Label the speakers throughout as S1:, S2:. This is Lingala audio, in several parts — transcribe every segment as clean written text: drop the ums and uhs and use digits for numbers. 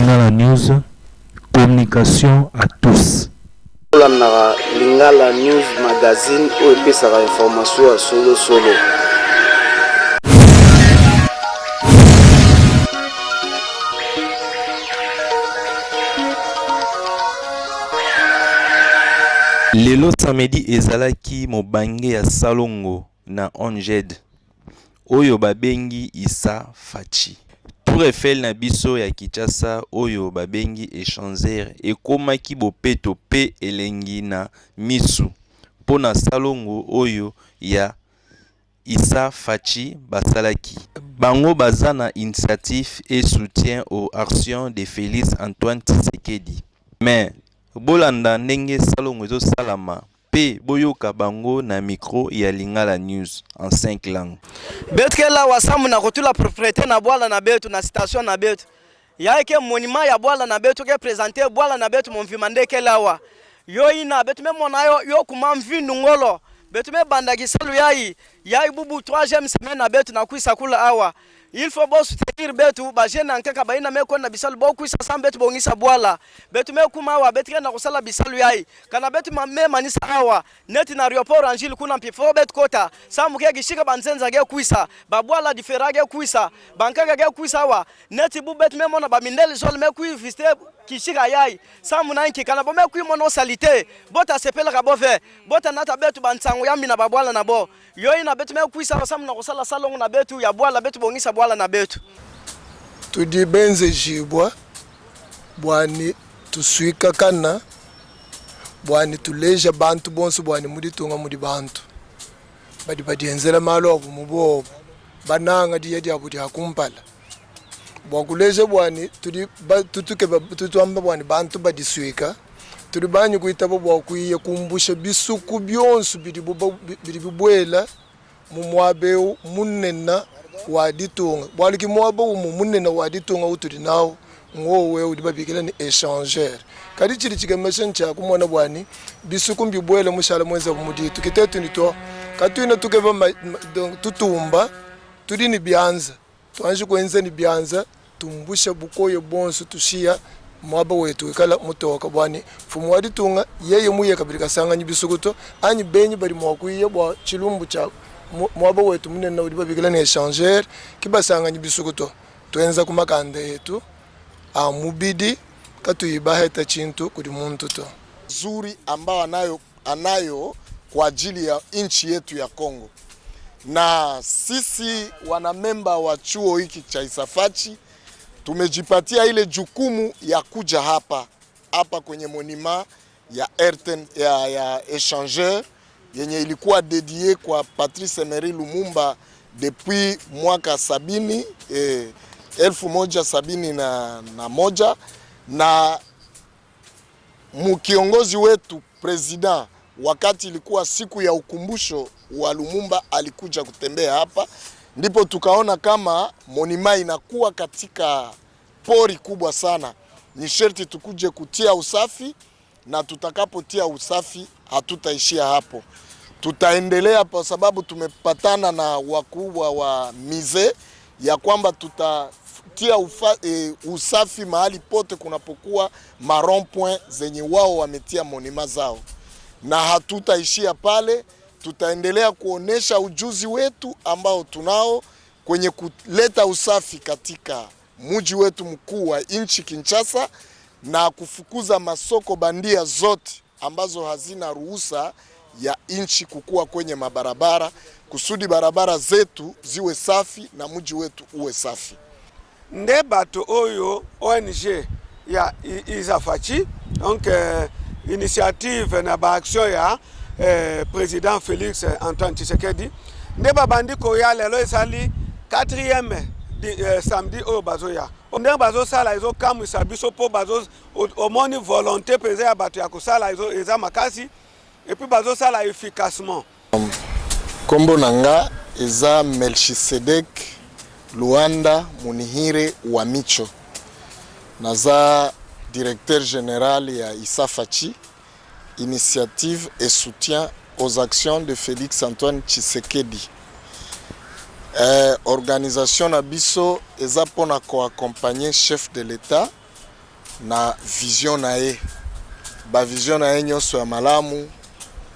S1: Lingala News, communication à tous.
S2: Lingala News Magazine où epesaka information à solo.
S3: Lelo samedi ezalaki mobange ya salongo na Onjed oyo babengi Issa Fachi. Tour Eiffel na biso ya Kinshasa oyo babengi échangeur ekomaki bopeto pe elengi na misu pona salongo oyo ya Issa Fachi basalaki. Bango baza na initiative et soutien aux actions de Félix Antoine Tshisekedi. Mais bolanda ndenge salongo ezo salama pe boyoka bango na micro ya Lingala News en 5 langues.
S4: Betu kela wasamu na kotula propriété na bwala na betu na station na betu. Yaike monument ya bwala na betu ke présenter bwala na betu monvimande kela wa. Yo ina betu me monayo yo kuma mvindu ngolo. Betu me bandaki salu yai bubu 3e semaine na betu na kuisa kula awa. Il faut bon soutenir betu ba jeune ankaka ba ina meko na bisalu bo kuisa sam betu bongisa bwala betu me kuma wa betu na kusala bisalu yai kana betu me manisa awa neti na aéroport Angile kuna mpifo betu kota samu ke gishika banzenza ge kuisa ba bwala difera ge kuisa bankaka ge kuisa wa neti bu betu me mona ba mindeli sol me kui visiter kishika yai samu na nki kana bo me kui mono salite bota sepela ka bove bota nata betu bansango yambi na ba bwala na bo yo ina betu me kuisa samu na kusala salongo na betu ya bwala betu bongisa bwala na betu
S5: tudi benze jibwa bwani tuswika kana bwani tuleja bantu bonso bwani mudi tunga mudi bantu badi enzela malobo mubobo bananga diye abudi akumpala bwakuleja bwani tudi tutuke tutwamba bwani bantu badi swika tudi banyi kuitabo bwakuiye kumbusha bisuku byonsu bidi bubwela mumwabeu munena waditunga bwaliki mwabo munena waditunga utudi nawo ngowe udibabikela ni échangeur kadi chiri chikamesha ncha kumona bwani bisuku mbibwele mushala mwenza muditu kitetu nito katwina tukeva tutumba tudi ni byanza twanje kwenza ni byanza tumbusha bukoye bonso tushia mwaba wetu kala mutoka bwani fumu waditunga yeye muye kabirika sanga nyibisukuto anyi benyi bari mwakuye bwa chilumbu cha mwaba wetu munena udibabikela ni échangeur kibasanga nyibisukuto twenza kumakanda yetu mubidi katuyibaheta chintu kudi muntu to
S6: zuri ambao anayo kwa ajili ya nchi yetu ya Kongo. Na sisi wanamemba wa chuo hiki cha Issa Fachi tumejipatia ile jukumu ya kuja hapa kwenye monima ya ya échangeur yenye ilikuwa dédié kwa Patrice Emery Lumumba depuis mwaka 1971 na mkiongozi wetu president wakati ilikuwa siku ya ukumbusho wa Lumumba alikuja kutembea hapa, ndipo tukaona kama monima inakuwa katika pori kubwa sana, ni sherti tukuje kutia usafi, na tutakapotia usafi hatutaishia hapo, tutaendelea kwa sababu tumepatana na wakubwa wa mize ya kwamba tutatia usafi mahali pote kunapokuwa rond point zenye wao wametia monima zao, na hatutaishia pale, tutaendelea kuonesha ujuzi wetu ambao tunao kwenye kuleta usafi katika mji wetu mkuu wa nchi Kinshasa, na kufukuza masoko bandia zote ambazo hazina ruhusa ya nchi kukua kwenye mabarabara, kusudi barabara zetu ziwe safi na mji wetu uwe safi.
S7: Nde bato oyo ONG ya Issa Fachi, donc initiative na ba action ya président Félix Antoine Tshisekedi, nde babandi ko ya lelo esali 4e samedi oyo bazoya nde bazo sala izo kamwisa biso po bazo omoni volonté peze ya bato ya kosala izo eza makasi et puis bazo sala efficacement.
S6: Kombo nanga eza Melchisedek Luanda Munihire wa Micho, naza directeur général ya Issa Fachi, initiative et soutien aux actions de Félix Antoine Tshisekedi. Organisation na biso eza pona ko accompagner chef de l'État na vision na ye ba vision na ye nyonso ya malamu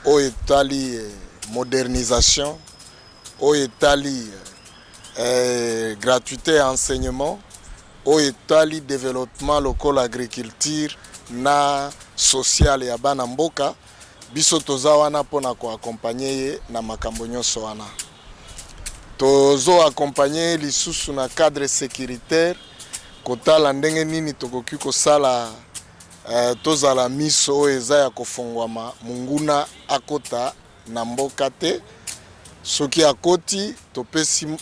S6: oyo etali modernisation oyo etali gratuité ya enseignement oyo etali développement lokola agriculture na social ya bana mboka biso toza wana mpona koakompagne ye na makambo nyonso wana tozo akompagne lisusu na cadre sécuritaire kotala ndenge nini tokoki kosala tozala miso oyo eza ya kofungwama munguna akota na mboka te soki akoti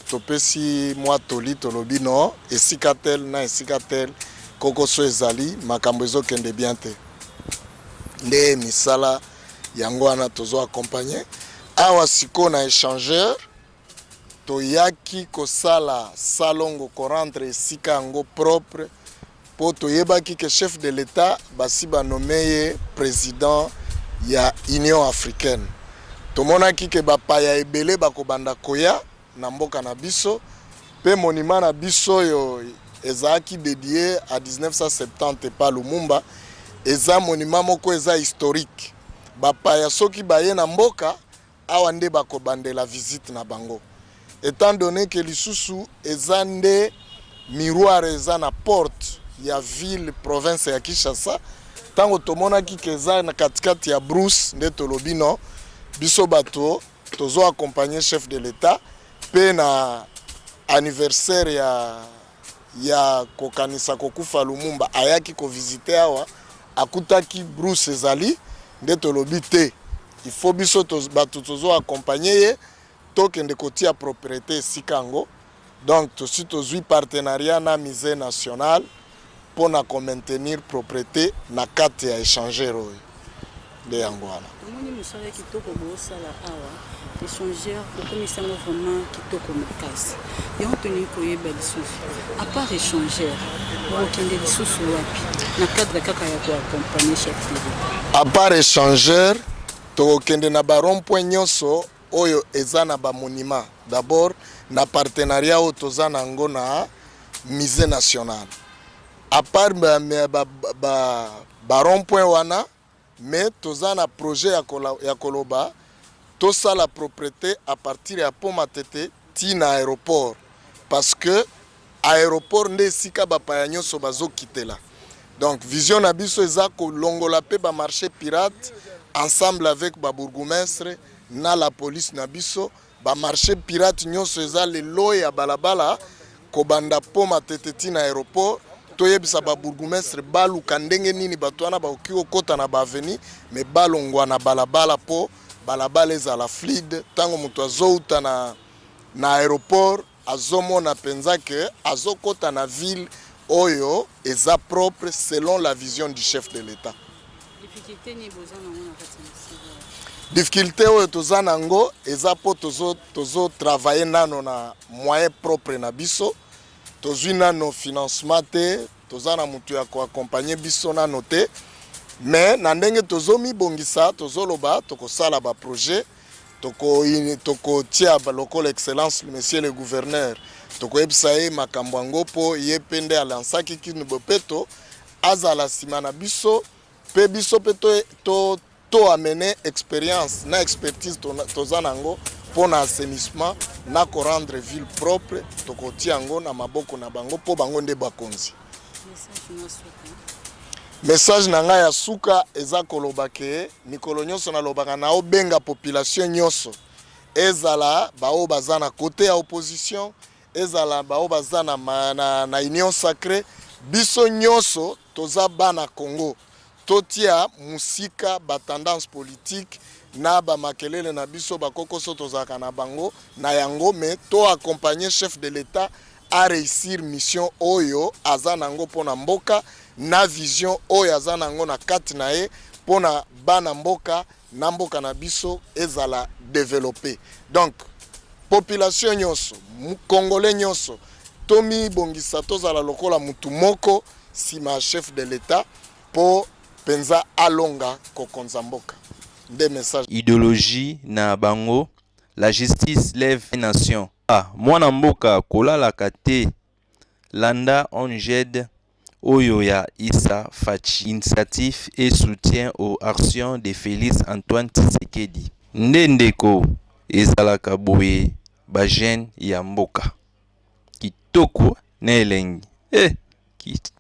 S6: topesi mwa toli tolobi no esika tel na esika tel kokoso ezali makambo ezokende bien te nde misala yango wana tozo akompagne awa siko na échangeur toyaki kosala salongo korendre esika yango propre po toyebaki ke chef de l'état basi banome ye président ya Union africaine tomonaki ke bapaya ebele bakobanda koya na mboka na biso pe monument na biso yo ezaki dédié à 1970 pa Lumumba eza monument moko eza historique bapaya soki baye na mboka awa nde bakobandela visite na bango étant donné que lisusu eza nde miroir eza na porte ya ville province ya Kinshasa tango tomonaki ke eza na katikati ya Bruce nde tolobi no biso bato tozo accompagner chef de l'état pe na anniversaire ya kokanisa kokufa Lumumba ayaki ko visiter awa akutaki Bruce ezali nde tolobi te il faut biso bato tozo accompagner ye tokende kotia propriété esika yango donc tosi tozwi partenariat na musée national mpona komaintenir propriété na kati ya échangeur oyo nde yango wana
S8: omoni mosala kitoko boosala awa échangeur okomisango vraiment kitoko makasi yango tolingi koyeba lisusu à part échangeur okende lisusu wapi na cadre kaka ya koaccompagner chef de l'État
S6: à part échangeur tokokende na barond-point nyonso oyo eza na bamonument d'abord na partenariat oyo toza nango na musée national à part barond-point wana mais toza na projet ya koloba tosala propriété à partir ya pont Matete tina aéroport parce que aéroport nde esika bapaya nyonso bazokitela donc vision na biso eza kolongola pe bamarché pirate ensemble avec babourgmestre na la police na biso bamarché pirate nyonso eza lelo ya balabala kobanda pont Matete tina aéroport toyebisa babourgmestre baluka ndenge nini bato wana bakoki kokota na baaveni me balongwa na balabala po balabala ezala fluide ntango moto azouta na aéroport azomona mpenza ke azokota na ville oyo eza propre selon la vision du chef de l'état difficulté oyo toza nango eza po tozo travailler nano na moyen propre na biso tozwi nano financement te toza na mutu ya koaccompagner biso nano te mais na ndenge tozomibongisa tozoloba tokosala baprojet tokotia lokola excellence monsieur le gouverneur tokoyebisa ye makambo yango mpo ye mpe nde alansaki kino bopeto azala nsima na biso mpe biso mpe to amene expérience na expertise toza nango pour assainissement na ko rendre ville propre tokotia yango na maboko na bango po bango nde bakonzi message na ngai ya suka eza koloba ke mikolo nyonso nalobaka na obenga population nyonso ezala bao baza na côté ya opposition ezala bao baza na union sacrée biso nyonso toza bana Congo totia musika ba tendance politique na ba makelele na biso bakokoso tozaka na bango na yango me to accompagner chef de l'état à réussir mission oyo azanango pona mboka na vision oyo azanango na kati na ye pona bana mboka na mboka na biso ezala développer donc population nyonso congolais nyonso tomi bongisa tozala lokola mutu moko sima chef de l'état po penza alonga kokonza mboka des messages.
S3: Idéologie na bango, la justice lève une nation. Mwana mboka kolala kate landa onjed oyo ya Issa Fachi, initiative et soutien aux actions de Félix Antoine Tshisekedi. Ndendeko ezalaka boye ba jeune ya mboka kitoko na elengi kitoko.